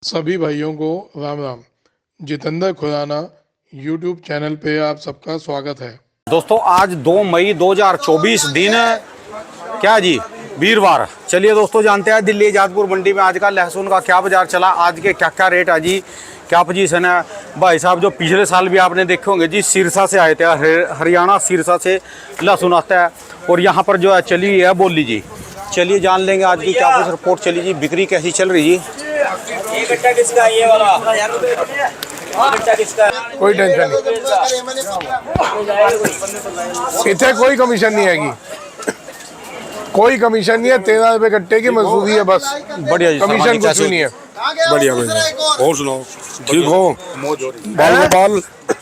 सभी भाइयों को राम राम। जितेंद्र खुराना यूट्यूब चैनल पे आप सबका स्वागत है। दोस्तों आज 2 मई 2024 दिन क्या जी वीरवार। चलिए दोस्तों जानते हैं दिल्ली जाजपुर मंडी में आज का लहसुन का क्या बाजार चला, आज के क्या क्या रेट है जी, क्या पोजीशन है। भाई साहब जो पिछले साल भी आपने देखे होंगे जी सिरसा से आए थे, हरियाणा सिरसा से लहसुन आता है और यहाँ पर जो है चली है बोली जी। चलिए जान लेंगे आज की क्या कुछ रिपोर्ट चली जी, बिक्री कैसी चल रही जी। ये कट्टा किसका है? ये वाला कट्टा किसका है? कोई टेंशन नहीं, इतने कोई कमीशन नहीं आएगी, कोई कमीशन नहीं है। 13 रुपए कट्टे की मजदूरी है बस, बढ़िया जी, कमीशन कुछ भी नहीं है। बढ़िया बढ़िया। और सुनाओ, ठीक हो? बाल में बाल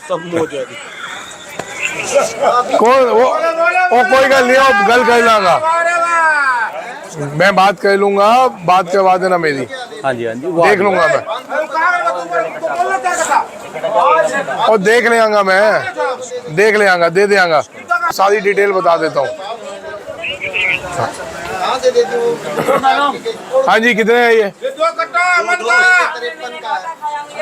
सब मौज है। कौन वो कोई गल नहीं है, गल कर लागा, मैं बात कर लूंगा, बात करवा देना मेरी। हाँ जी हाँ जी, देख लूंगा मैं और देख ले आऊंगा, मैं देख ले आऊंगा, दे देंगा, सारी डिटेल बता देता हूँ। हाँ जी कितने है ये?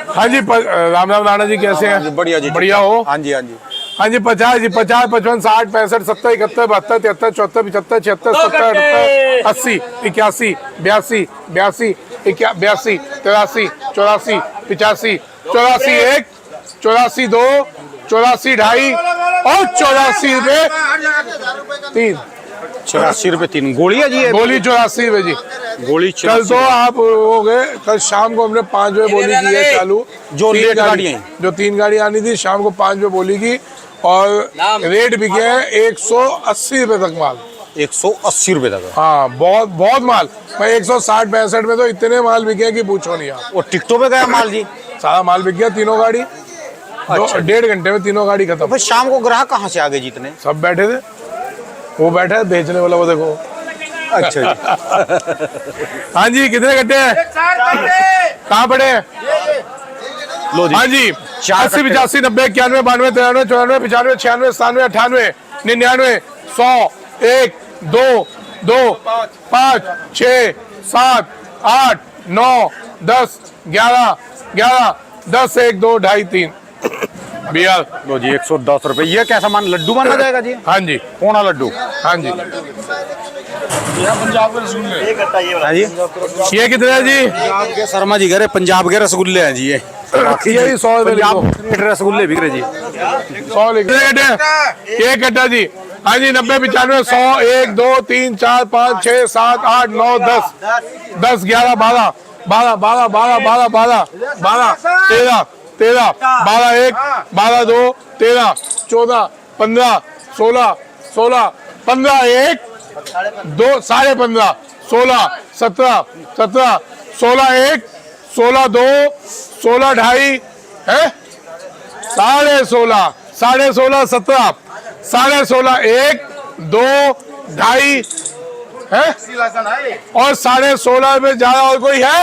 हाँ जी राम राम राणा जी, कैसे हैं? बढ़िया जी, बढ़िया हो? हाँ जी हाँ जी। हाँ जी 50 जी, 50, 55, 60, 65, 70, 71, 72, 73, 74, 75, 76, 77, 80, 81, 82, 82, 82, 83, 84, 85, 84, 1, 84, 2, 84, 2.5 और 84 रुपए 3। 84 रुपए 3 गोली है जी ये? बोली 84 रुपए जी। गोली कल तो आप हो गए, कल शाम को हमने 5 बजे बोली की है चालू, जो लेट गाड़ी जो 3 गाड़ी आनी थी शाम को 5 बजे बोली की और रेट बिके हैं 180 रुपए तक माल। 180 रुपए तक? हाँ बहुत बहुत माल, मैं 160 65 में तो इतने माल बिके हैं कि पूछो नहीं आप। और टिकटों पे गया माल जी? सारा माल बिक गया, तीनों गाड़ी। अच्छा। 1.5 घंटे में तीनों गाड़ी खत्म। तो फिर शाम को ग्राहक कहाँ से आ गए जितने? सब बैठे थे, वो बैठा है बेचने वाला, वो देखो। अच्छा जी। हाँ जी कितने कट्टे हैं? कहाँ पड़े हैं? लो जी। हाँ जी 80 85 90 91 92 93 94 95 96 97 98 99 100 1 2 2 5 6 7 8 9 10 11 11 10 1 2 2.5 3 बियाल। लो जी 110 रुपए। ये क्या सामान लड्डू माना जाएगा जी? हाँ जी कौन लड्डू? हाँ जी। हाँ जी ये कितने है जी? पंजाब के शर्मा जी कह रहे पंजाब के रसगुल्ले हैं जी ये। यही 100 रुपए लिखो, रसगुल्ले बिक रहे जी। 100 लिख ये कट्टा जी। हाँ जी 90 95 100 1 2 3 4 5 6 7 8 9 10 10 11 12 12 12 12 12 12 12 13 13 12 1 12 2 13 14 15 16 16 15 1 2 15.5 16 17 17 16 1 16 2 16 2.5 है 16.5 16.5 17 16.5 1 2 2.5 है और 16.5 में ज्यादा और कोई है?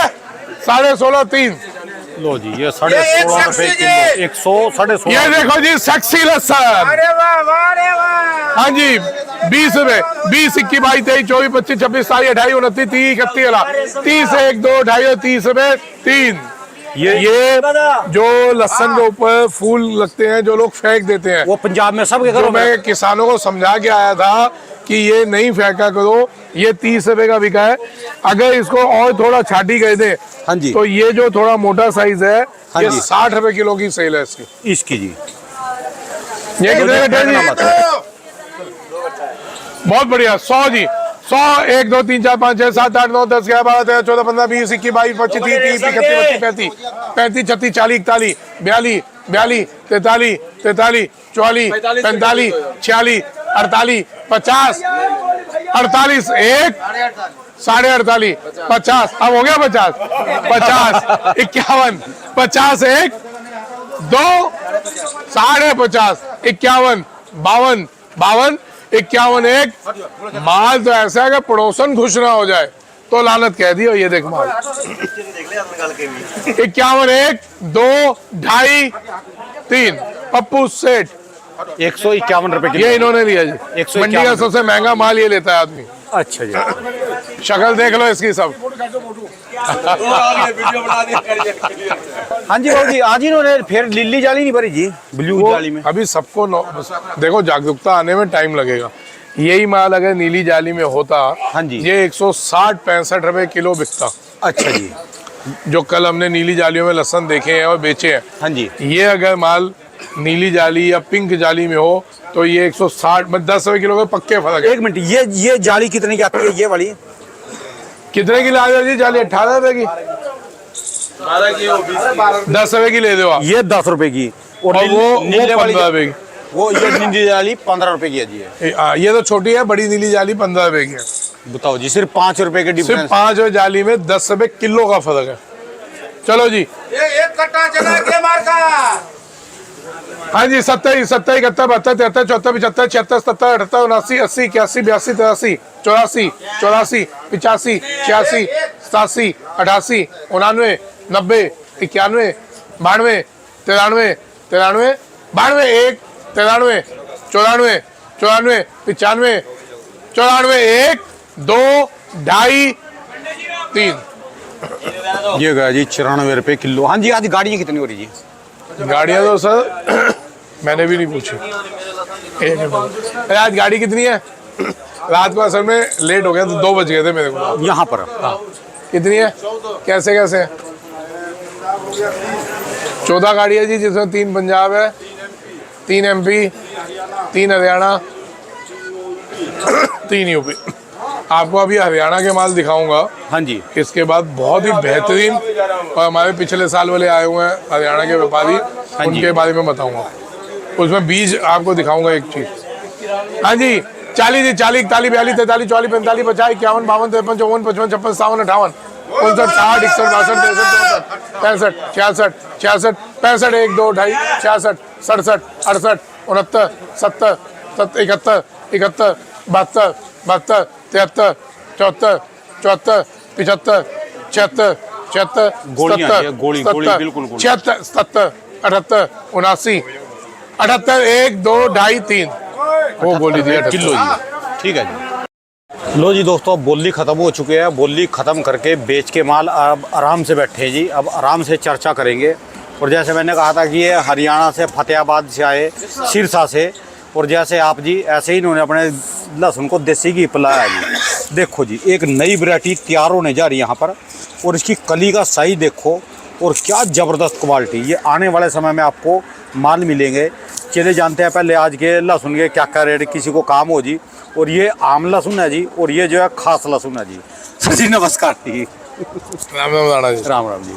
16.5 3। लो जी ये 16.5 रुपए किलो, 100 16.5। ये देखो जी सेक्सी लहसुन। हाँ जी 20 रुपए 20 21 22 23 24 25 26 27 28 29 30 31 30 1 2 2.5 30 रुपए 3। ये जो लहसुन के ऊपर फूल लगते हैं जो लोग फेंक देते हैं, वो पंजाब में सब के जो घरों में। मैं किसानों को समझा के आया था कि ये नहीं फेंका करो, ये 30 रुपए का बिका है। अगर इसको और थोड़ा छाटी कर दे हाँ जी, तो ये जो थोड़ा मोटा साइज है हाँ ये जी। 60 रुपए किलो की सेल है इसकी। इसकी जी ये कितने का जी? बहुत बढ़िया 100 जी 100 1 2 3 4 5 6 7 8 9 10 11 12 13 14 15 20 21 22 25 30 31 32 33 35 36 41 42 42 43 43 44 45 46 48 50 48 1 48.5 50 अब हो गया 50 50 51 50 1 2 50 51 52 52 51 1। माल तो ऐसा है कि पड़ोसन खुश ना हो जाए तो लानत कह दी। ये देख माल 51 1 2 2.5 3 पप्पू सेठ 151 रुपए किलो। ये इन्होंने लिया जी। 151 मंडी का सबसे महंगा माल ये लेता है आदमी। अच्छा जी। शक्ल देख लो इसकी सब। वीडियो बना दी हाँ जी बाबू जी, आज इन्होंने फिर नीली जाली नहीं भरी जी, ब्लू वो जाली में। अभी सबको देखो, जागरूकता आने में टाइम लगेगा। यही माल अगर नीली जाली में होता, हाँ जी, ये 160-65 रुपए किलो बिकता। अच्छा जी, जो कल हमने नीली जालियों में लहसन देखे हैं और बेचे हैं, हाँ जी, ये अगर माल नीली जाली या पिंक जाली में हो तो ये 160 10 रुपए किलो के पक्के फर्क है। एक मिनट, ये जाली कितने की आती है ये वाली? कितने की ला जी जाली? 18 रुपए की, 10 रुपए की ले दो आप। ये 10 रुपए की, और वो नीले वाली 15 रुपए की। वो ये नीली जाली 15 रुपए की है जी। ये तो छोटी है, बड़ी नीली जाली 15 रुपए की है। बताओ जी, सिर्फ 5 रुपए के सिर्फ डिफरेंस। 5 रुपए जाली में 10 रुपए किलो का फर्क है। चलो जी, एक कट्टा चला के मार का। हाँ जी, 27, 71, 72, 73, 74, 75, 76, 77, 78, 80, 81, 82, 83, 84, 84, 85, 86, 87, 88, 89, 90, 91, 92, 93, 93, 92, 1, 93, 94, 94, 95, 94, 1, 2, 2.5, 3। ये गया जी 94 रुपए किलो। हाँ जी, आज गाड़ियाँ कितनी हो रही जी? गाड़ियाँ तो सर मैंने भी नहीं पूछी। अरे आज गाड़ी कितनी है? रात को असल में लेट हो गया तो 2 बज गए थे मेरे को। यहाँ पर कितनी है? कैसे कैसे? 14 गाड़ी है जी, जिसमें 3 पंजाब है, 3 MP, 3 हरियाणा, 3 यूपी। आपको अभी हरियाणा के माल दिखाऊंगा। हाँ जी, इसके बाद बहुत ही बेहतरीन, और हमारे पिछले साल वाले आए हुए हैं हरियाणा के व्यापारी, उनके बारे में बताऊंगा। उसमें बीज आपको दिखाऊंगा एक चीज। हाँ जी, 40 जी, 40, 41, 42, 43, 44, 45, 50, 51, 52, 53, 54, 55, 56, 57, 58, 59, 60, 61, 62, 63, 64, 65, 66, 1, 2, 2.5, 66, 67, 68, 69, 70, 71, 71, 72, 73, 74, 74, 75, 76, 77, गोलियां आती है, गोली बिल्कुल गोली। 76, 77, 78, 79, 78, 1, 2, 2.5, 3 वो गोली दिया किलो जी। ठीक है जी। लो जी दोस्तों, अब बोली खत्म हो चुके हैं। बोली खत्म करके बेच के माल अब आराम से बैठे हैं जी। अब आराम से चर्चा करेंगे। और जैसे मैंने कहा था कि ये हरियाणा से, फतेहाबाद से आए, सिरसा से, और जैसे आप जी ऐसे ही इन्होंने अपने लहसुन को देसी घी पिलाया जी। देखो जी, एक नई वैरायटी तैयार होने जा रही है यहाँ पर, और इसकी कली का साइज देखो, और क्या ज़बरदस्त क्वालिटी। ये आने वाले समय में आपको माल मिलेंगे। चले जानते हैं पहले आज के लहसुन के क्या क्या रेट, किसी को काम हो जी। और ये आम लहसुन है जी, और ये जो है खास लहसुन है जी। सर जी नमस्कार जी। राम राम राणा जी। राम राम जी।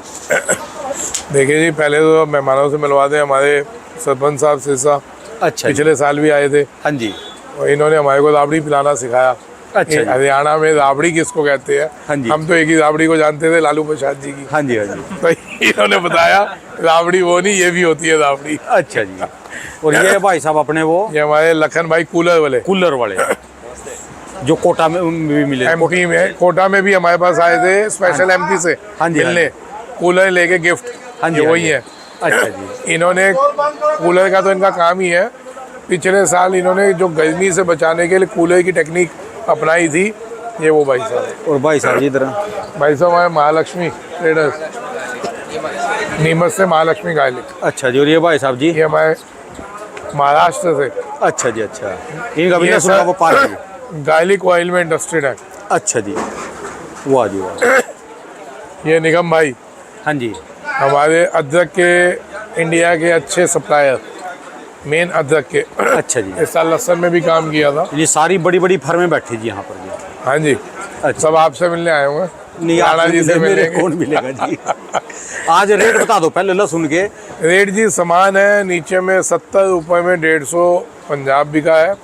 देखिए जी, पहले तो मेहमानों से मिलवा दें। हमारे सरपंच साहब सिरसा अच्छा, पिछले साल भी आए थे, हाँ जी, और इन्होंने हमारे को राबड़ी पिलाना सिखाया। अच्छा, हरियाणा में राबड़ी किसको कहते हैं? हाँ जी, हम तो एक ही राबड़ी को जानते थे, लालू प्रसाद जी की। हाँ जी, हाँ जी। तो इन्होंने बताया राबड़ी वो नहीं, ये भी होती है राबड़ी। अच्छा जी। और ये भाई साहब अपने वो, ये हमारे लखन भाई कूलर वाले, कूलर वाले, जो कोटा में भी मिले। MP में, कोटा में भी हमारे पास आए थे स्पेशल MP से मिलने, कूलर लेके गिफ्ट। हाँ जी, वही है। अच्छा जी। इन्होंने कूलर का तो इनका काम ही है। पिछले साल इन्होंने जो गर्मी से बचाने के लिए कूलर की टेक्निक अपनाई थी, ये वो भाई साहब। और भाई साहब जी इधर, भाई साहब हमारे महालक्ष्मी ट्रेडर्स, नीमच से महालक्ष्मी गायलिक। अच्छा जी। और ये भाई साहब जी, ये हमारे महाराष्ट्र से। अच्छा जी, अच्छा। इनका भी ये लहसुन का सर- व्यापार है जी। गायलिक ऑयल में इंडस्ट्री है। अच्छा जी, वाह जी वाह। ये निगम भाई हाँ जी, हमारे अदरक के इंडिया के अच्छे सप्लायर, मेन अदरक के। अच्छा जी। इस साल लहसुन में भी काम किया था। ये सारी बड़ी बड़ी फर्में बैठी जी यहाँ पर जी। हाँ जी, अच्छा। सब आपसे मिलने आए हुए हैं। नहीं, राणा आपसे जी से मेरे मिलेंगे। कौन मिलेगा जी। आज रेट बता दो पहले लहसुन के। रेट जी समान है। नीचे में 70 रुपये में 150 पंजाब बिका है।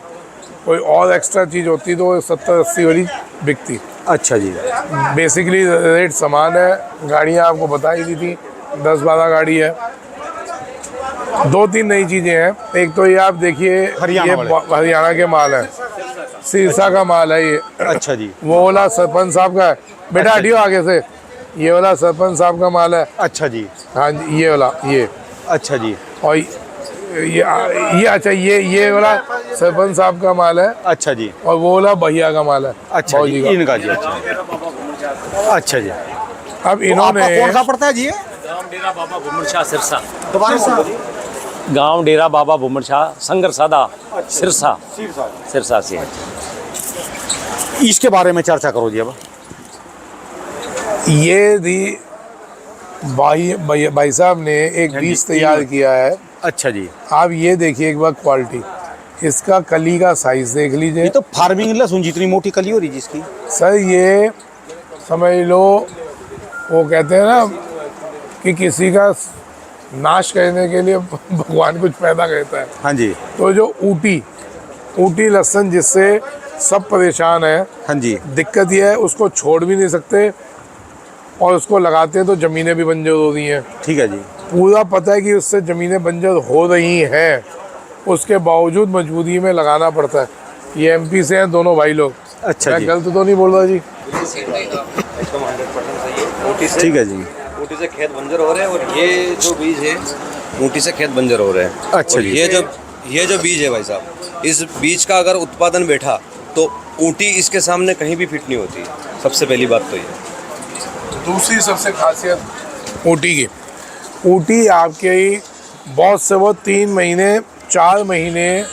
कोई और एक्स्ट्रा चीज़ होती तो 70-80 वाली बिकती। अच्छा जी। बेसिकली रेट समान है। गाड़ियाँ आपको बता ही दी थी, 10-12 गाड़ी है। 2-3 नई चीज़ें हैं। एक तो ये आप देखिए, हरियाणा ये वाले। हरियाणा के माल है, सिरसा का माल है ये। अच्छा जी। वो वाला सरपंच साहब का है। बेटा अच्छा। हटियो आगे से। ये वाला सरपंच साहब का माल है। अच्छा जी। हाँ जी, ये वाला, ये। अच्छा जी। और ये अच्छा, ये वाला सरपंच साहब का माल है, अच्छा जी। और वो वाला भैया का माल है। अच्छा बाबूजी जी, का। इनका जी। अच्छा अच्छा जी। अब तो इन्होंने आपका कौन सा पड़ता है जी ये? गांव डेरा बाबा भूमर शाह सिरसा। दोबारा से गांव डेरा बाबा भूमर शाह संगर सादा सिरसा सिरसा से है। इसके बारे में चर्चा करो जी अब। ये दी भाई साहब ने एक हाँ जी, बीज तैयार किया है। अच्छा जी, आप ये देखिए एक बार क्वालिटी, इसका कली का साइज देख ये लीजिए तो फार्मिंग लहसुन जितनी मोटी कली हो रही जी इसकी। सर। ये समझ लो, वो कहते हैं ना कि किसी का नाश करने के लिए भगवान कुछ पैदा करता है। हाँ जी, तो जो ऊटी लहसुन जिससे सब परेशान है, हाँ जी, दिक्कत ये है उसको छोड़ भी नहीं सकते और उसको लगाते हैं तो ज़मीनें भी बंजर हो रही हैं। ठीक है जी। पूरा पता है कि उससे ज़मीनें बंजर हो रही हैं, उसके बावजूद मजबूरी में लगाना पड़ता है। ये एमपी से हैं दोनों भाई लोग। अच्छा मैं जी, गलत तो नहीं बोल रहा जी? एकदम 100% सही है। ऊटी से ठीक है जी। ऊटी से खेत बंजर हो रहे हैं और ये जो बीज है ऊटी से खेत बंजर हो रहे हैं। अच्छा और जी। ये जो बीज है भाई साहब, इस बीज का अगर उत्पादन बैठा तो ऊटी इसके सामने कहीं भी फिट नहीं होती। सबसे पहली बात तो ये। दूसरी सबसे खासियत ऊटी की, ऊटी आपके ही बहुत से वो 3 महीने 4 महीने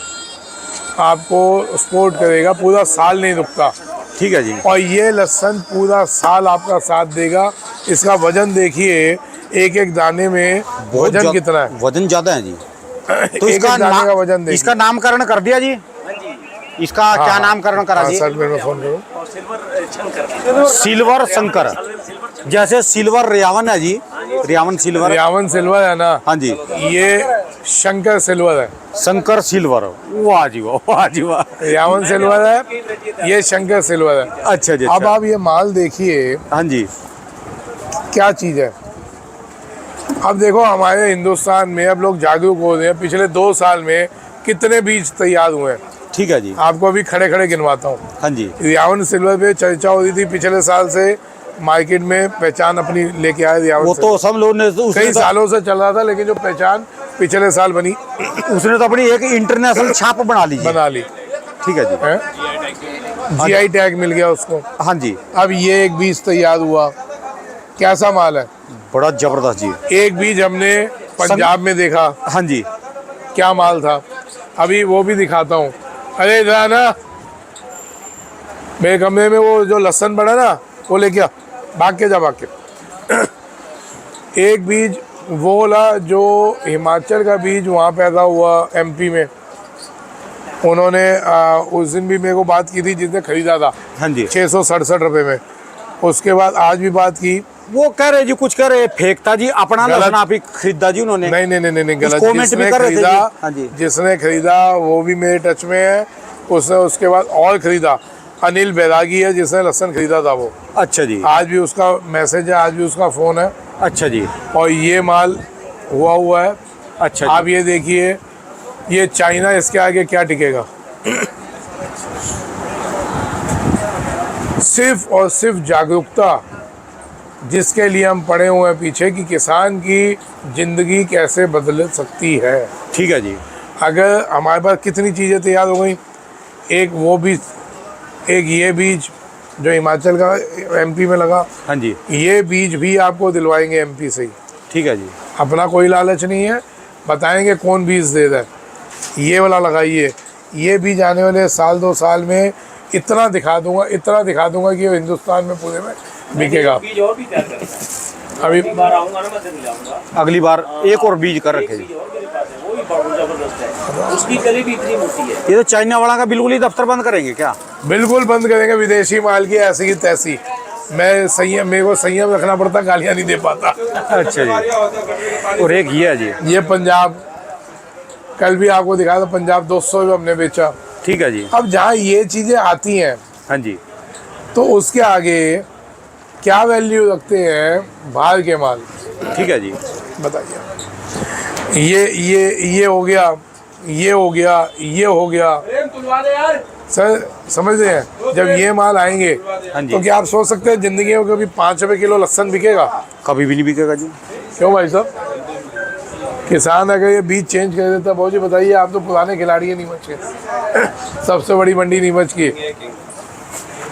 आपको सपोर्ट करेगा, पूरा साल नहीं रुकता। ठीक है जी। और ये लहसुन पूरा साल आपका साथ देगा। इसका वजन देखिए, एक एक दाने में वजन कितना है। वजन ज्यादा है जी। तो एक इसका एक दाने का वजन देखिए। इसका नामकरण कर दिया जी? इसका हाँ, क्या हाँ। नामकरण करा हाँ, जी? सर मैं फ़ोन करूँ। और सिल्वर शंकर। सिल्वर शंकर, जैसे सिल्वर रियावन है जी, रियावन सिल्वर। रियावन सिल्वर है ना? हाँ जी, ये शंकर सिल्वर है। शंकर सिल्वर। वाह जी वाह, वाह जी वाह। रियावन सिल्वर है, ये शंकर सिल्वर है। अच्छा जी। अब अच्छा। आप ये माल देखिए हाँ जी, क्या चीज़ है। अब देखो हमारे हिंदुस्तान में अब लोग जागरूक हो रहे हैं। पिछले 2 साल में कितने बीज तैयार हुए हैं, ठीक है जी। आपको अभी खड़े खड़े गिनवाता हूँ। हाँ जी, रियावन सिल्वर पे चर्चा हो रही थी पिछले साल से, मार्केट में पहचान अपनी लेके आए रियावन वो सिल्वर। तो सब लोग ने कई सालों से चल रहा था, लेकिन जो पहचान पिछले साल बनी, उसने तो अपनी एक इंटरनेशनल छाप बना ली। बना ली ठीक है जी। है। जीआई टैग मिल गया उसको। हाँ जी, अब ये एक बीज तैयार हुआ, कैसा माल है। बड़ा जबरदस्त जी। एक बीज हमने पंजाब में देखा, हाँ जी, क्या माल था। अभी वो भी दिखाता हूँ। अरे इधर ना, मेरे कमरे में वो जो लहसुन पड़ा ना, वो लेके आ, भाग के जा भाग के। एक बीज वो वाला जो हिमाचल का बीज वहाँ पैदा हुआ एमपी में, उन्होंने उस दिन भी मेरे को बात की थी जिसने खरीदा था। हाँ जी। 667 रुपये में। उसके बाद आज भी बात की। वो कह रहे जी, कुछ कह रहे फेंकता जी, अपना गलत। लहसुन आप ही खरीदा जी उन्होंने। नहीं नहीं नहीं नहीं, गलत। comment भी जिसने कर रहे थे खरीदा, जी। हाँ जी। जिसने खरीदा वो भी मेरे टच में है। उसने उसके बाद और खरीदा, अनिल बैरागी है जिसने लहसुन खरीदा था वो। अच्छा जी। आज भी उसका मैसेज है, आज भी उसका फ़ोन है। अच्छा जी। और ये माल हुआ है। अच्छा आप जी। ये देखिए, ये चाइना, इसके आगे क्या टिकेगा। सिर्फ और सिर्फ जागरूकता, जिसके लिए हम पड़े हुए हैं पीछे, कि किसान की ज़िंदगी कैसे बदल सकती है। ठीक है जी। अगर हमारे पास कितनी चीज़ें तैयार हो गई, एक वो बीज, एक ये बीज जो हिमाचल का एमपी में लगा, हाँ जी, ये बीज भी आपको दिलवाएंगे एमपी से ही। ठीक है जी। अपना कोई लालच नहीं है, बताएंगे कौन बीज दे रहा है। ये वाला लगाइए, ये बीज आने वाले 1-2 साल में इतना दिखा दूंगा कि ये हिंदुस्तान में पूरे में बिकेगा। बीज और भी तैयार करना है। अभी एक बार आऊंगा ना, मैं दिन लाऊंगा। अगली बार एक और बीज कर रखे जी। बीज और मेरे पास है, वो भी बहुत जबरदस्त है। उसकी कली भी इतनी मोटी है। ये तो चाइना वाला का बिल्कुल ही दफ्तर बंद करेंगे क्या? बिल्कुल बंद करेंगे विदेशी माल की ऐसी की तैसी। मैं संयम, मेरे को संयम रखना पड़ता, गालियाँ नहीं दे पाता। अच्छा जी। और एक ये है जी। ये पंजाब, कल भी आपको दिखाया था, पंजाब 200 में हमने बेचा। ठीक है जी। अब जहाँ ये चीज़ें आती हैं हाँ जी, तो उसके आगे क्या वैल्यू रखते हैं बाहर के माल। ठीक है जी। बताइए, ये हो गया, ये हो गया, ये हो गया। सर समझ रहे हैं, जब ये माल आएंगे हाँ जी। तो क्या आप सोच सकते हैं ज़िंदगी में कभी 5 रुपये किलो लहसुन बिकेगा? कभी भी नहीं बिकेगा जी। क्यों भाई साहब? किसान अगर ये बीज चेंज कर देता, बहुत जी बताइए, आप तो पुराने खिलाड़ी हैं नीमच के। सबसे बड़ी मंडी नीमच की।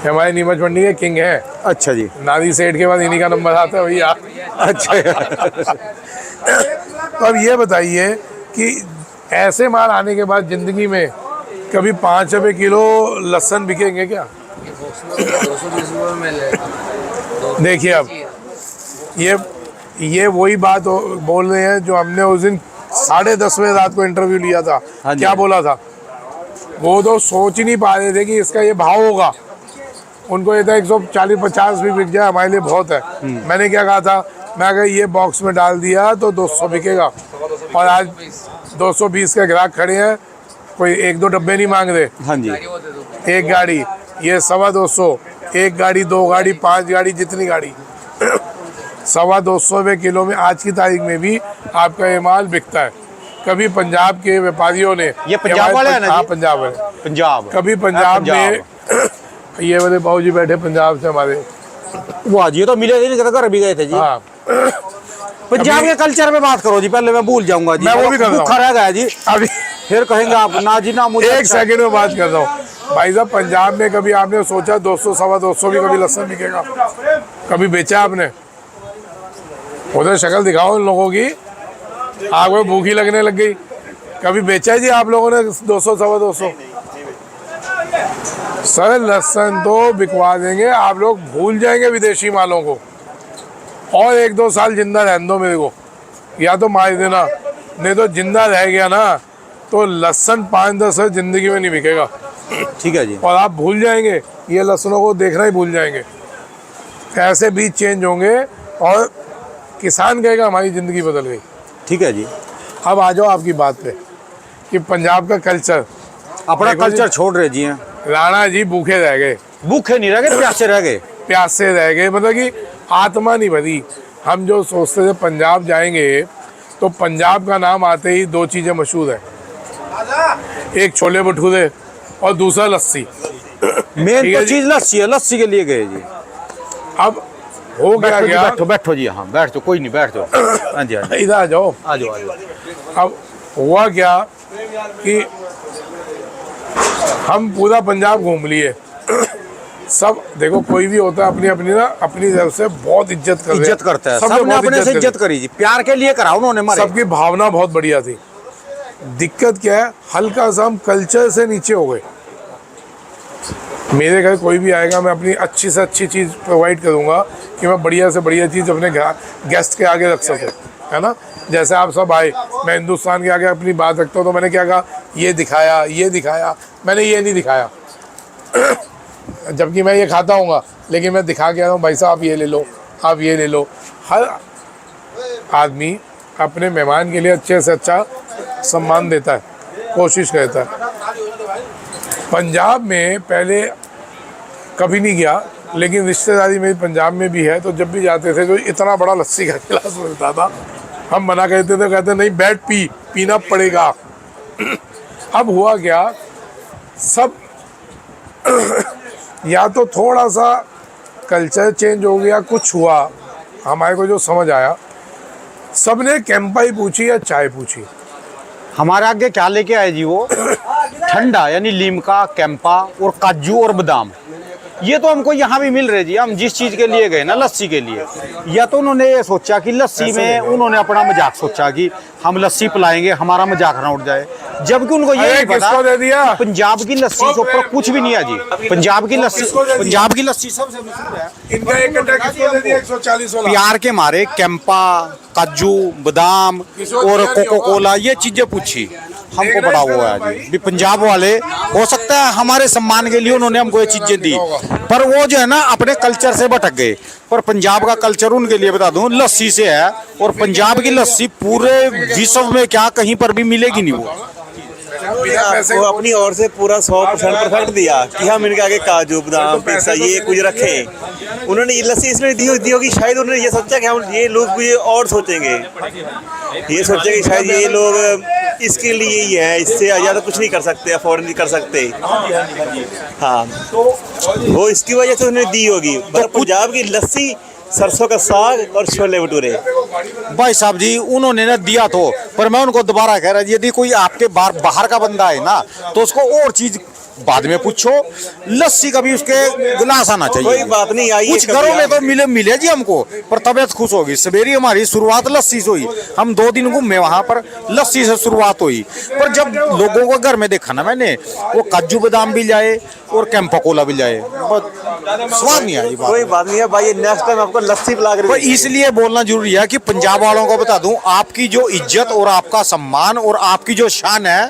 ये हमारे नीमच मंडी के किंग है। अच्छा जी। नादी सेठ के बाद इन्हीं का नंबर आता है भैया। अच्छा तो अब ये बताइए कि ऐसे माल आने के बाद जिंदगी में कभी 5 रुपए किलो लहसुन बिकेंगे क्या? 220 रुपये में ले। देखिए अब ये वही बात बोल रहे हैं जो हमने उस दिन 10:30 बजे रात को इंटरव्यू लिया था। हाँ जी। क्या बोला था? वो तो सोच ही नहीं पा रहे थे कि इसका ये भाव होगा। उनको ये था 140-50 भी बिक जाए हमारे लिए बहुत है। मैंने क्या कहा था? मैं अगर ये बॉक्स में डाल दिया तो 200 बिकेगा, और आज 220 के ग्राहक खड़े हैं, कोई 1-2 डब्बे नहीं मांग रहे। हाँ जी। एक गाड़ी, ये 225, एक गाड़ी, 2 गाड़ी, 5 गाड़ी, जितनी गाड़ी 225 रुपये किलो में आज की तारीख में भी आपका ये माल बिकता है। कभी पंजाब के व्यापारियों ने, ये पंजाब वाले हैं ना जी? हाँ, पंजाब वाले। पंजाब। कभी पंजाब में ये वाले बाबू जी बैठे पंजाब से हमारे। वाह जी, ये तो मिले थे नहीं, घर भी गए थे जी। हाँ, पंजाब के कल्चर में बात करो जी, पहले मैं भूल जाऊंगा जी। मैं वो भी कर रहा हूँ। भूखा रह गया जी, अभी फिर कहेंगे आप ना जी ना मुझे। एक सेकंड में बात कर रहा हूँ भाई साहब। पंजाब में कभी आपने सोचा 200-225 भी कभी लहसुन बिकेगा? कभी बेचा आपने? उधर शक्ल दिखाओ उन लोगों की, आपको भूखी लगने लग गई। कभी बेचा है जी आप लोगों ने 200-225? सर लहसुन तो बिकवा देंगे, आप लोग भूल जाएंगे विदेशी मालों को, और 1-2 साल जिंदा रहने दो मेरे को, या तो मार देना, नहीं तो जिंदा रह गया ना तो लहसुन 5-10 साल जिंदगी में नहीं बिकेगा। ठीक है जी। और आप भूल जाएंगे, ये लहसुनों को देखना ही भूल जाएंगे। ऐसे बीज चेंज होंगे और किसान कहेगा हमारी ज़िंदगी बदल गई। ठीक है जी। अब आ जाओ आपकी बात पे कि पंजाब का कल्चर, अपना देखो कल्चर जी, छोड़ रहे जी हैं। राणा जी भूखे रह गए, भूखे नहीं रह गए, प्यासे रह गए। प्यासे रह गए, मतलब कि आत्मा नहीं भरी। हम जो सोचते थे पंजाब जाएंगे तो पंजाब का नाम आते ही 2 चीज़ें मशहूर है, एक छोले भटूरे और दूसरा लस्सी। मेन ठीक है तो जी। चीज लस्सी है, लस्सी के लिए गए जी। अब हो गया बैठो जी, क्या? बैठो बैठो जी, हाँ बैठ जाओ, कोई नहीं, बैठ जाओ। हाँ जी, हाँ जी, इधर आ जाओ। आ जाओ आ जाओ। अब हुआ क्या कि हम पूरा पंजाब घूम लिए। सब देखो, कोई भी होता है अपनी अपनी ना अपनी तरफ से बहुत इज्जत कर इज्जत करता है, सबने सबने बहुत अपने से इज्जत करी। करी जी, प्यार के लिए करा उन्होंने हमारे। सबकी भावना बहुत बढ़िया थी। दिक्कत क्या है, हल्का सा हम कल्चर से नीचे हो गए। मेरे घर कोई भी आएगा, मैं अपनी अच्छी से अच्छी चीज़ प्रोवाइड करूंगा कि मैं बढ़िया से बढ़िया चीज़ अपने गेस्ट के आगे रख सकूँ, है ना। जैसे आप सब आए, मैं हिंदुस्तान के आगे अपनी बात रखता हूँ, तो मैंने क्या कहा, ये दिखाया, मैंने ये नहीं दिखाया। जबकि मैं ये खाता हूँगा, लेकिन मैं दिखा के आ रहा हूँ, भाई साहब आप ये ले लो, आप ये ले लो। हर आदमी अपने मेहमान के लिए अच्छे से अच्छा सम्मान देता है, कोशिश करता है। पंजाब में पहले कभी नहीं गया, लेकिन रिश्तेदारी मेरी पंजाब में भी है, तो जब भी जाते थे तो इतना बड़ा लस्सी का गिलास मिलता था। हम मना करते थे, कहते नहीं बैठ पीना पड़ेगा। अब हुआ क्या, सब या तो थोड़ा सा कल्चर चेंज हो गया, कुछ हुआ, हमारे को जो समझ आया, सबने कैंपाई पूछी या चाय पूछी। हमारे आगे क्या लेके आए जी वो? ठंडा यानी लीमका, कैंपा और काजू और बादाम। ये तो हमको यहाँ भी मिल रहे जी। हम जिस चीज़ के लिए गए ना, लस्सी के लिए, या तो उन्होंने ये सोचा कि लस्सी में उन्होंने अपना मजाक सोचा कि हम लस्सी पिलाएंगे, हमारा मजाक ना उड़ जाए, जबकि उनको ये नहीं पता किसको दे दिया? कि पंजाब की लस्सी के ऊपर कुछ भी नहीं है जी। पंजाब की लस्सी सबसे मशहूर है। इनका एक घंटा किसको दे दिया? 140 वाला। प्यार के मारे कैंपा, काजू, बादाम और कोको कोला ये चीजें पूछी, हमको बड़ा हुआ है जी। भी पंजाब वाले, हो सकता है हमारे सम्मान के लिए उन्होंने हमको ये चीजें दी, पर वो जो है ना अपने कल्चर से भटक गए। पर पंजाब का कल्चर उनके लिए बता दूं लस्सी से है, और पंजाब की लस्सी पूरे विश्व में क्या कहीं पर भी मिलेगी नहीं। वो अपनी ओर से पूरा 100% परफेक्ट दिया कि हम इनके आगे काजू, बादाम, पिस्ता ये कुछ रखें। उन्होंने ये लस्सी इसलिए दी होगी, शायद उन्होंने ये सोचा कि हम ये लोग ये और सोचेंगे, ये सोचेंगे शायद ये लोग इसके लिए ही है, इससे ज़्यादा कुछ नहीं कर सकते, अफोर्ड नहीं कर सकते। हाँ, वो इसकी वजह से उन्होंने दी होगी। पर पंजाब की लस्सी सरसों का साग और छोले भटूरे। भाई साहब जी उन्होंने ना दिया तो, पर मैं उनको दोबारा कह रहा यदि कोई आपके बाहर का बंदा है ना तो उसको और चीज बाद में पूछो, लस्सी का भी उसके गिलास आना चाहिए। कोई बात नहीं, आइए कुछ कभी घरों में आप। तो मिले जी हमको, पर तबीयत खुश होगी। सवेरे हमारी शुरुआत लस्सी से हुई, हम 2 दिन घूमे वहां पर, लस्सी से शुरुआत हुई। पर जब लोगों को घर में देखा ना मैंने, वो काजू बादाम भी लाए और कैंपा कोला भी लाए, स्वाद नहीं आई। कोई बात नहीं है भाई, नेक्स्ट टाइम आपको लस्सी पिला कर। पर इसलिए बोलना जरूरी है कि पंजाब वालों को बता दूं, आपकी जो इज्जत और आपका सम्मान और आपकी जो शान है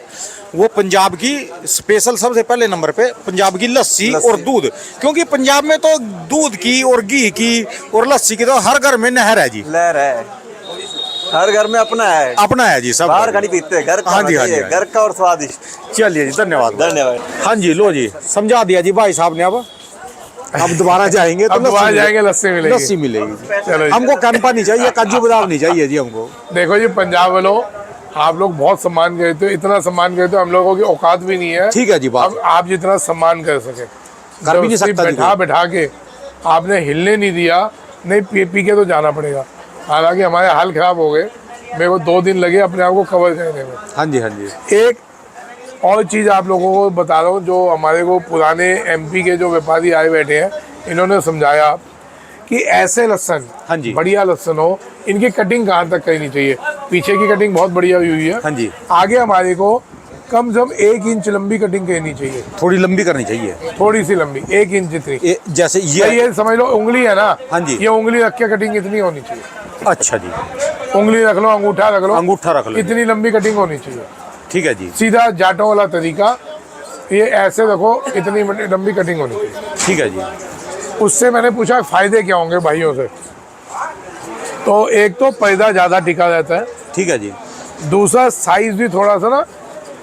वो पंजाब की स्पेशल सबसे पहले नंबर पे पंजाब की लस्सी और दूध, क्योंकि पंजाब में तो दूध की और घी की और लस्सी की तो हर घर में नहर है जी, लहर है, हर घर में अपना है जी सब। बाहर का नहीं पीते, घर का हाँ जी, हाँ जी, घर का और स्वादिष्ट। चलिए जी, धन्यवाद धन्यवाद। हाँ जी, लो जी समझा दिया जी भाई साहब ने। अब दोबारा जाएंगे तो अब दोबारा जाएंगे, लस्सी मिलेगी। चलो जी। हमको कैंपा नहीं चाहिए, काजू बादाम नहीं चाहिए जी हमको। देखो जी पंजाब वालों, आप लोग बहुत सम्मान करते हो, इतना सम्मान करते हो, हम लोगों की औकात भी नहीं है। ठीक है जी, बात अब आप जितना सम्मान कर सके, कर भी नहीं जब सकता जी बैठा बैठा के आपने हिलने नहीं दिया, नहीं पी के तो जाना पड़ेगा। हालांकि हमारे हाल खराब हो गए, मेरे को 2 दिन लगे अपने आप को कवर करने में। हाँ जी, हाँ जी। एक और चीज़ आप लोगों को बता रहा हूँ, जो हमारे को पुराने एमपी के जो व्यापारी आए बैठे हैं, इन्होंने समझाया कि ऐसे लहसुन, हाँ जी, बढ़िया लहसुन हो, इनकी कटिंग कहाँ तक करनी चाहिए। पीछे की कटिंग बहुत बढ़िया हुई है, हाँ जी। आगे हमारे को कम से कम 1 इंच लंबी कटिंग करनी चाहिए, थोड़ी लंबी करनी चाहिए, थोड़ी सी लंबी, 1 इंच जितनी। जैसे ये समझ लो उंगली है ना, हाँ जी, ये उंगली रख के कटिंग इतनी होनी चाहिए। अच्छा जी, उंगली रख लो, अंगूठा रख लो, अंगूठा रख लो, इतनी लंबी कटिंग होनी चाहिए। ठीक है जी। सीधा जाटों वाला तरीका, ये ऐसे रखो, इतनी लंबी कटिंग होनी चाहिए। ठीक है जी। उससे मैंने पूछा फायदे क्या होंगे भाइयों से, तो एक तो पैदा ज़्यादा टिका रहता है, ठीक है जी। दूसरा साइज भी थोड़ा सा ना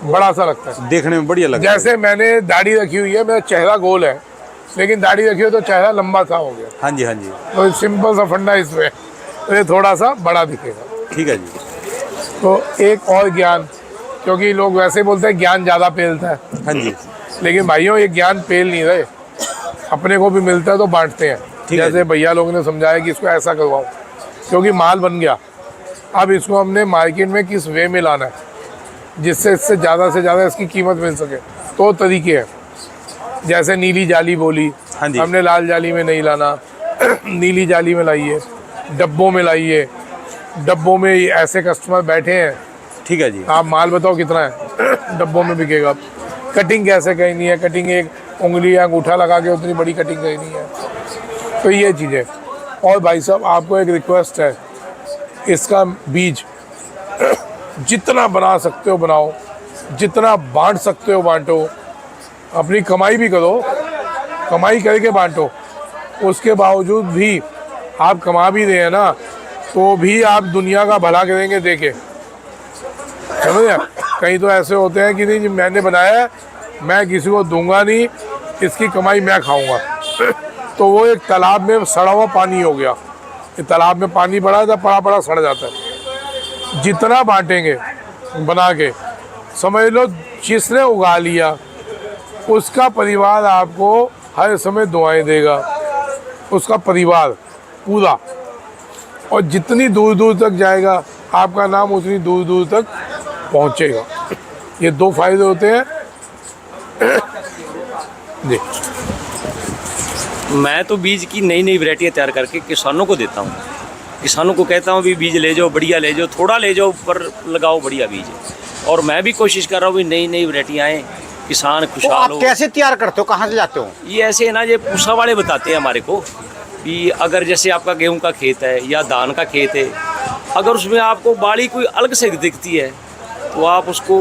बड़ा सा लगता है, देखने में बढ़िया लगता है। जैसे मैंने दाढ़ी रखी हुई है, मेरा चेहरा गोल है, लेकिन दाढ़ी रखी हो तो चेहरा लंबा सा हो गया। हाँ जी, हाँ जी। तो सिंपल सा फंडा इसमें, तो ये थोड़ा सा बड़ा दिखेगा। ठीक है जी। तो एक और ज्ञान, क्योंकि लोग वैसे बोलते हैं ज्ञान ज़्यादा पेलता है, हाँ जी, लेकिन भाइयों ये ज्ञान पेल नहीं रहे, अपने को भी मिलता है तो बांटते हैं। जैसे भैया लोगों ने समझाया कि इसको ऐसा करवाओ, क्योंकि माल बन गया, अब इसको हमने मार्केट में किस वे में लाना है जिससे इससे ज़्यादा से ज़्यादा इसकी कीमत मिल सके। तो तरीके हैं, जैसे नीली जाली बोली, हाँ जी, हमने लाल जाली में नहीं लाना, नीली जाली में लाइए, डब्बों में लाइए, डब्बों में ऐसे कस्टमर बैठे हैं। ठीक है जी। आप माल बताओ कितना है, डब्बों में बिकेगा। कटिंग कैसे करनी है, कटिंग एक उंगली या अंगूठा लगा के उतनी बड़ी कटिंग करनी है, तो ये चीज़ें। और भाई साहब आपको एक रिक्वेस्ट है, इसका बीज जितना बना सकते हो बनाओ, जितना बांट सकते हो बांटो, अपनी कमाई भी करो, कमाई करके बांटो। उसके बावजूद भी आप कमा भी रहे हैं ना, तो भी आप दुनिया का भला करेंगे देखे, समझे। कहीं तो ऐसे होते हैं कि नहीं मैंने बनाया है, मैं किसी को दूंगा नहीं, इसकी कमाई मैं खाऊंगा। तो वो एक तालाब में सड़ा हुआ पानी हो गया, तालाब में पानी पड़ा था, पड़ा पड़ा सड़ जाता है। जितना बांटेंगे बना के, समझ लो जिसने उगा लिया उसका परिवार आपको हर समय दुआएं देगा, उसका परिवार पूरा। और जितनी दूर दूर तक जाएगा आपका नाम, उतनी दूर दूर तक पहुंचेगा। ये 2 फायदे होते हैं जी। मैं तो बीज की नई नई वैरायटियाँ तैयार करके किसानों को देता हूँ, किसानों को कहता हूँ भी बीज ले जाओ, बढ़िया ले जाओ, थोड़ा ले जाओ पर लगाओ बढ़िया बीज। और मैं भी कोशिश कर रहा हूँ भी नई नई वैरायटियाँ आएँ, किसान तो खुशहाल आप हो। कैसे तैयार करते हो, कहाँ से जाते हो? ये ऐसे है ना, ये पूसा वाले बताते हैं हमारे को कि अगर जैसे आपका गेहूं का खेत है या धान का खेत है, अगर उसमें आपको बाड़ी कोई अलग से दिखती है तो आप उसको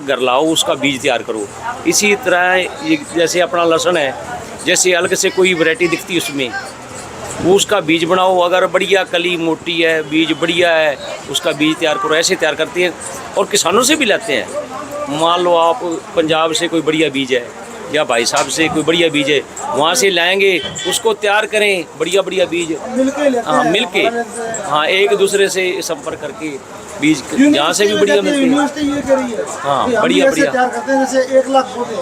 घर लाओ, उसका बीज तैयार करो। इसी तरह ये जैसे अपना लहसुन है, जैसे अलग से कोई वैरायटी दिखती है उसमें, वो उसका बीज बनाओ। अगर बढ़िया कली मोटी है, बीज बढ़िया है, उसका बीज तैयार करो। ऐसे तैयार करते हैं और किसानों से भी लेते हैं। मान लो आप पंजाब से कोई बढ़िया बीज है या भाई साहब से कोई बढ़िया बीज है, वहाँ से लाएंगे, उसको तैयार करें, बढ़िया बढ़िया बीज। हाँ मिलके, हाँ एक दूसरे से संपर्क करके बीज जहाँ से भी बढ़िया मिलती है। ये करी है, हाँ हम बढ़िया ऐसे बढ़िया तैयार करते हैं। जैसे 1 लाख पौधे,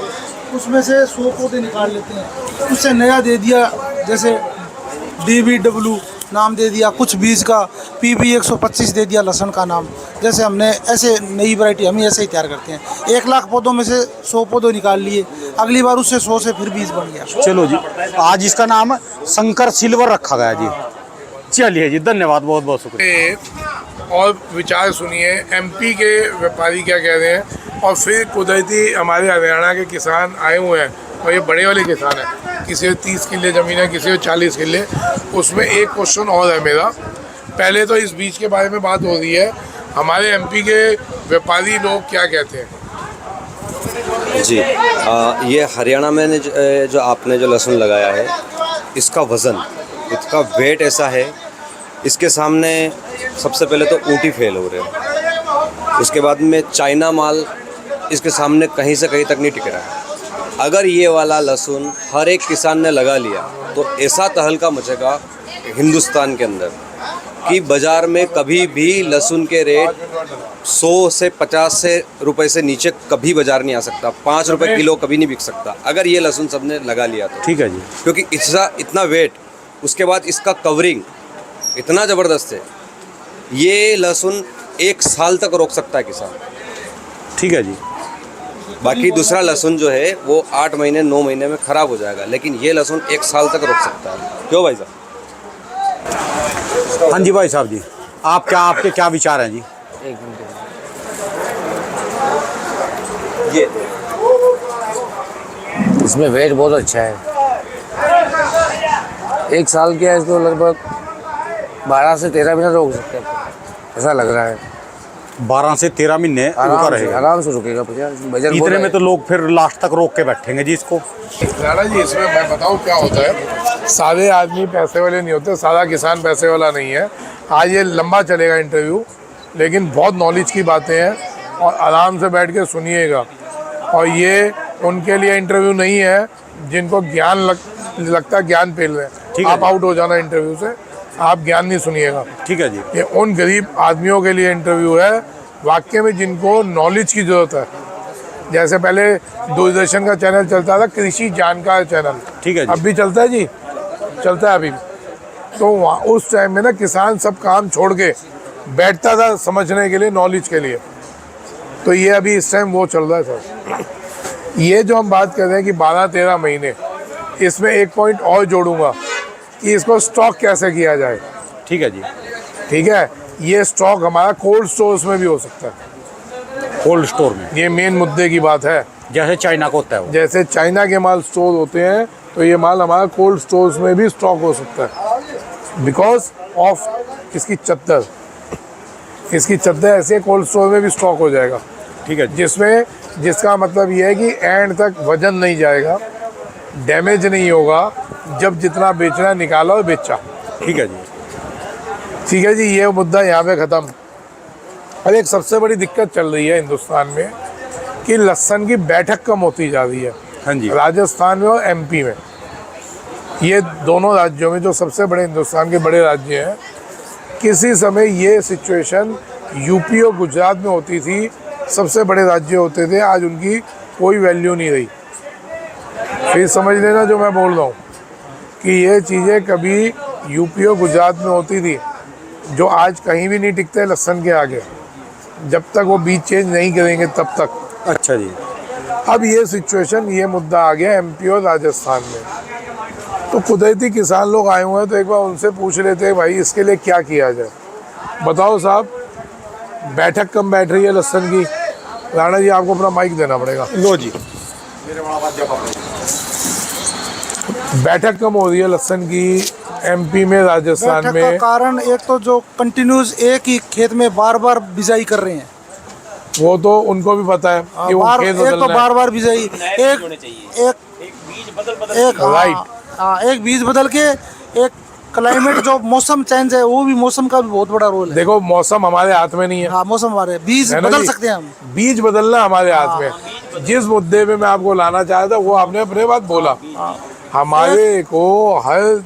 उसमें से 100 पौधे निकाल लेते हैं, उससे नया दे दिया, जैसे DBW नाम दे दिया, कुछ बीज का PB 125 दे दिया लहसुन का नाम। जैसे हमने ऐसे नई वैरायटी हम ऐसे ही तैयार करते हैं। 1 लाख पौधों में से 100 पौधे निकाल लिए, अगली बार उससे 100 से फिर बीज बन गया। चलो जी, आज इसका नाम शंकर सिल्वर रखा गया जी। चलिए जी, धन्यवाद, बहुत बहुत शुक्रिया। और विचार सुनिए MP के व्यापारी क्या कह रहे हैं, और फिर कुदरती हमारे हरियाणा के किसान आए हुए हैं, और ये बड़े वाले किसान हैं, किसी को 30 किले ज़मीन है, किसी को 40 किले। उसमें एक क्वेश्चन और है मेरा। पहले तो इस बीज के बारे में बात हो रही है, हमारे MP के व्यापारी लोग क्या कहते हैं? जी ये हरियाणा में जो आपने जो लहसुन लगाया है, इसका वज़न, इसका वेट ऐसा है, इसके सामने सबसे पहले तो ऊँटी फेल हो रहे हैं, उसके बाद में चाइना माल इसके सामने कहीं से कहीं तक नहीं टिक रहा है। अगर ये वाला लहसुन हर एक किसान ने लगा लिया तो ऐसा तहलका मचेगा हिंदुस्तान के अंदर कि बाज़ार में कभी भी लहसुन के रेट 100 से 50 से रुपए से नीचे कभी बाज़ार नहीं आ सकता। 5 रुपए किलो कभी नहीं बिक सकता अगर ये लहसुन सबने लगा लिया तो। ठीक है जी। क्योंकि इतना वेट, उसके बाद इसका कवरिंग इतना ज़बरदस्त है, ये लहसुन 1 साल तक रोक सकता है किसान। ठीक है जी। बाकी दूसरा लहसुन जो है वो 8 महीने 9 महीने में ख़राब हो जाएगा, लेकिन ये लहसुन 1 साल तक रोक सकता है। क्यों भाई साहब? हाँ जी भाई साहब जी, आपके क्या विचार हैं जी? ये इसमें वेट बहुत अच्छा है, 1 साल किया इसको लगभग 12 से 13 महीने रोक सकते हैं, ऐसा लग रहा है। 12 से 13 महीने रुका रहेगा, आराम से रुकेगा। इतने में तो लोग फिर लास्ट तक रोक के बैठेंगे जी इसको। राणा जी, इसमें मैं बताऊं क्या होता है, सारे आदमी पैसे वाले नहीं होते, सारा किसान पैसे वाला नहीं है। आज ये लंबा चलेगा इंटरव्यू, लेकिन बहुत नॉलेज की बातें हैं और आराम से बैठ के सुनिएगा। और ये उनके लिए इंटरव्यू नहीं है जिनको ज्ञान लगता है ज्ञान पेल रहे हैं। आप आउट हो जाना इंटरव्यू से, आप ज्ञान नहीं सुनिएगा। ठीक है जी। ये उन गरीब आदमियों के लिए इंटरव्यू है वाकई में जिनको नॉलेज की ज़रूरत है। जैसे पहले दूरदर्शन का चैनल चलता था, कृषि जानकार चैनल। ठीक है जी। अब भी चलता है जी, चलता है अभी भी। तो वहाँ उस टाइम में ना किसान सब काम छोड़ के बैठता था समझने के लिए, नॉलेज के लिए। तो ये अभी इस टाइम वो चल रहा है सर। ये जो हम बात कर रहे हैं कि 12-13 महीने, इसमें एक पॉइंट और जोड़ूंगा कि इसको स्टॉक कैसे किया जाए। ठीक है जी। ठीक है, ये स्टॉक हमारा कोल्ड स्टोर्स में भी हो सकता है, कोल्ड स्टोर में। ये मेन मुद्दे की बात है। जैसे चाइना को होता है वो। जैसे चाइना के माल स्टोर होते हैं, तो ये माल हमारा कोल्ड स्टोर्स में भी स्टॉक हो सकता है, बिकॉज ऑफ इसकी चद्दर। इसकी चद्दर ऐसे कोल्ड स्टोर में भी स्टॉक हो जाएगा। ठीक है जी। जिसका मतलब ये है कि एंड तक वजन नहीं जाएगा, डैमेज नहीं होगा, जब जितना बेचना निकाला और बेचा। ठीक है जी। ठीक है जी, ये मुद्दा यहाँ पे ख़त्म। और एक सबसे बड़ी दिक्कत चल रही है हिंदुस्तान में कि लहसुन की बैठक कम होती जा रही है। हाँ जी। राजस्थान में और MP में, ये दोनों राज्यों में जो सबसे बड़े हिंदुस्तान के बड़े राज्य हैं, किसी समय ये सिचुएशन UP और गुजरात में होती थी, सबसे बड़े राज्य होते थे, आज उनकी कोई वैल्यू नहीं रही। फिर समझ लेना जो मैं बोल रहा हूँ कि ये चीज़ें कभी UP और गुजरात में होती थी, जो आज कहीं भी नहीं टिकते लहसुन के आगे, जब तक वो बीज चेंज नहीं करेंगे तब तक। अच्छा जी। अब ये सिचुएशन, ये मुद्दा आ गया MP और राजस्थान में। तो कुदरती किसान लोग आए हुए हैं, तो एक बार उनसे पूछ लेते हैं भाई इसके लिए क्या किया जाए। बताओ साहब, बैठक कम बैठ रही है लहसुन की। राणा जी, आपको अपना माइक देना पड़ेगा। लो जी। बैठक कम हो रही है लहसुन की MP में, राजस्थान बैठक में। का कारण एक तो जो कंटिन्यूस एक ही खेत में बार बार बिजाई कर रहे हैं, वो तो उनको भी पता है कि वो खेत एक तो बदलना है। बार बार बिजाई, एक बीज बदल के, एक क्लाइमेट जो मौसम चेंज है, वो भी मौसम का भी बहुत बड़ा रोल है। देखो, मौसम हमारे हाथ में नहीं है। हाँ, मौसम हमारे, बीज है ना बदल जी? सकते हैं हम। बीज बदलना हमारे हाथ में। जिस मुद्दे पे मैं आपको लाना चाहा था वो आपने अपने बात बोला। हमारे को हर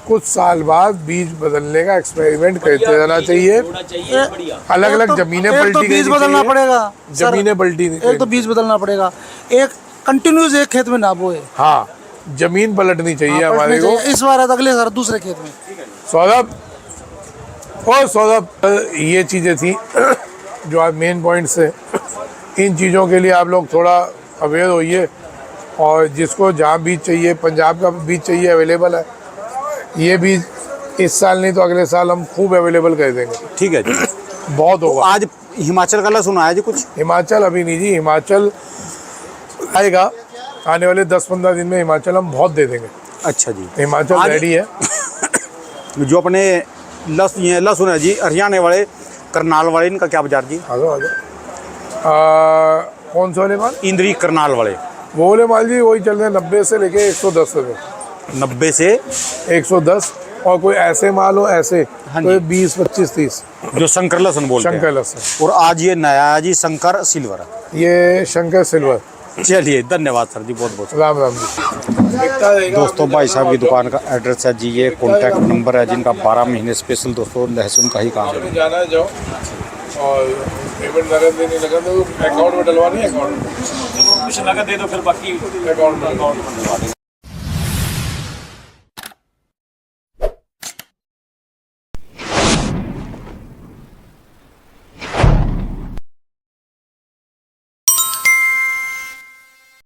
कुछ साल बाद बीज बदलने का एक्सपेरिमेंट करते रहना चाहिए। अलग अलग जमीनें एक तो पलटी बीज करनी बदलना चाहिए। पड़ेगा, जमीनें पलटी एक तो बीज बदलना पड़ेगा, एक कंटिन्यूस एक खेत में ना बोए। हाँ, जमीन पलटनी चाहिए हाँ, हमारे पलटने को। चाहिए। इस बार है तो अगले साल दूसरे खेत में। सौरभ और सौरभ, ये चीज़ें थी जो आज मेन पॉइंट्स है। इन चीज़ों के लिए आप लोग थोड़ा अवेयर होइए, और जिसको जहाँ बीज चाहिए, पंजाब का बीज चाहिए, अवेलेबल है। ये बीज इस साल नहीं तो अगले साल हम खूब अवेलेबल कर देंगे, ठीक है जी। बहुत होगा। आज हिमाचल का लहसुन आया जी कुछ? हिमाचल अभी नहीं जी, हिमाचल आएगा आने वाले 10-15 दिन में। हिमाचल हम बहुत दे देंगे, अच्छा जी। हिमाचल आज- रेडी है। जो अपने लहसुन है जी हरियाणा वाले, करनाल वाले, इनका क्या बाजार जी? आ जाओ आ जाओ। कौन से वाले माल? इंद्री करनाल वाले वो वाले माल जी वही चल रहे हैं 90 से लेके 110 रुपये। 90 से 110, और कोई ऐसे माल हो ऐसे हाँ तो जी। 20, 25, 30 जो शंकर लहसुन बोलते शंकर हैं। लहसुन। और आज ये नया है जी शंकर सिल्वर। ये शंकर सिल्वर। चलिए धन्यवाद सर जी, बहुत बहुत। राम राम जी। दोस्तों भाई साहब की दुकान का एड्रेस है जी, ये कॉन्टैक्ट नंबर है जिनका 12 महीने स्पेशल दोस्तों लहसुन का ही काम है। जाना है जाओ, और पेमेंट नगद देने लगा तो अकाउंट में डलवानी है, अकाउंट में कुछ नगद दे दो, फिर बाकी अकाउंट में